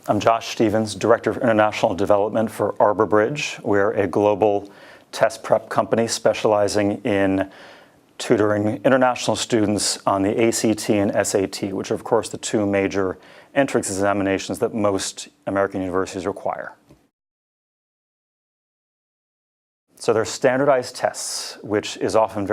I'm Josh Stevens, Director of International Development for ArborBridge. We're a global test prep company specializing in tutoring international students on the ACT and SAT, which are, of course, the two major entrance examinations that most American universities require. So they're standardized tests, which is often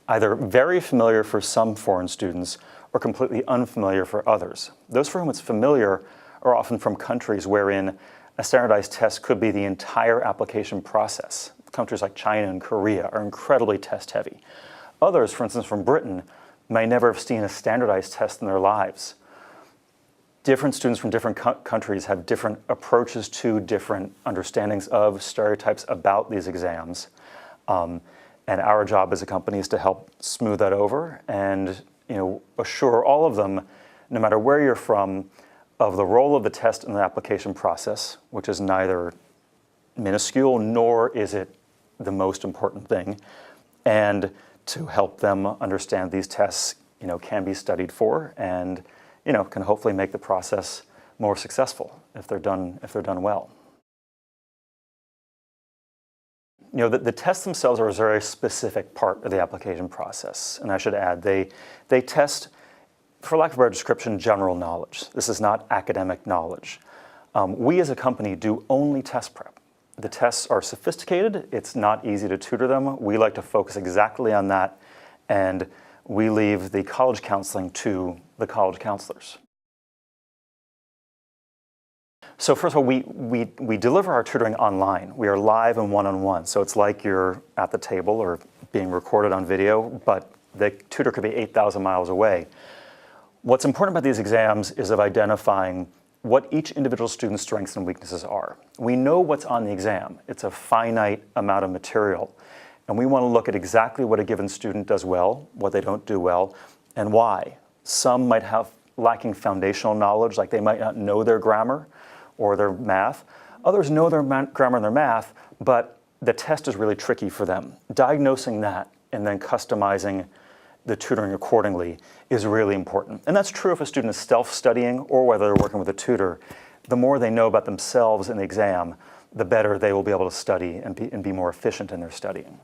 either very familiar for some foreign students or completely unfamiliar for others. Those for whom it's familiar are often from countries wherein a standardized test could be the entire application process. Countries like China and Korea are incredibly test-heavy. Others, for instance from Britain, may never have seen a standardized test in their lives. Different students from different countries have different approaches to, different understandings of, stereotypes about these exams. And our job as a company is to help smooth that over and assure all of them, no matter where you're from, of the role of the test in the application process, which is neither minuscule nor is it the most important thing, and to help them understand these tests can be studied for and can hopefully make the process more successful if they're done well. The tests themselves are a very specific part of the application process, and I should add they test, for lack of a better description, general knowledge. This is not academic knowledge. We as a company do only test prep. The tests are sophisticated. It's not easy to tutor them. We like to focus exactly on that, and we leave the college counseling to the college counselors. So first of all, we deliver our tutoring online. We are live and one-on-one, so it's like you're at the table or being recorded on video, but the tutor could be 8,000 miles away. What's important about these exams is of identifying what each individual student's strengths and weaknesses are. We know what's on the exam. It's a finite amount of material, and we want to look at exactly what a given student does well, what they don't do well, and why. Some might have lacking foundational knowledge, like they might not know their grammar or their math. Others know their grammar and their math, but the test is really tricky for them. Diagnosing that and then customizing the tutoring accordingly is really important. And that's true if a student is self-studying or whether they're working with a tutor. The more they know about themselves in the exam, the better they will be able to study and be more efficient in their studying.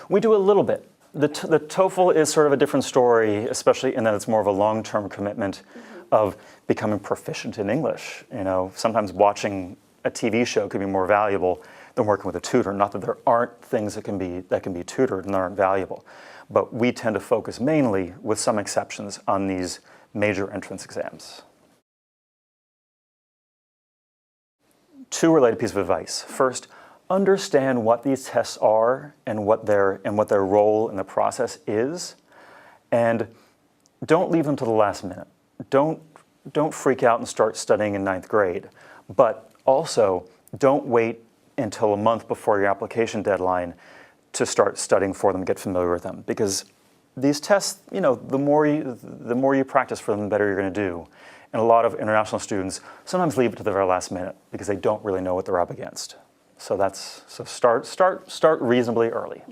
We do a little bit. The TOEFL is sort of a different story, especially in that it's more of a long-term commitment of becoming proficient in English. Sometimes watching a TV show could be more valuable than working with a tutor. Not that there aren't things that can be tutored and aren't valuable, but we tend to focus mainly, with some exceptions, on these major entrance exams. Two related pieces of advice. First, understand what these tests are and what their role in the process is, and don't leave them to the last minute. Don't freak out and start studying in 9th grade, but also don't wait until a month before your application deadline to start studying for them, get familiar with them, because these tests, the more you practice for them, the better you're going to do. And a lot of international students sometimes leave it to the very last minute because they don't really know what they're up against. So start reasonably early.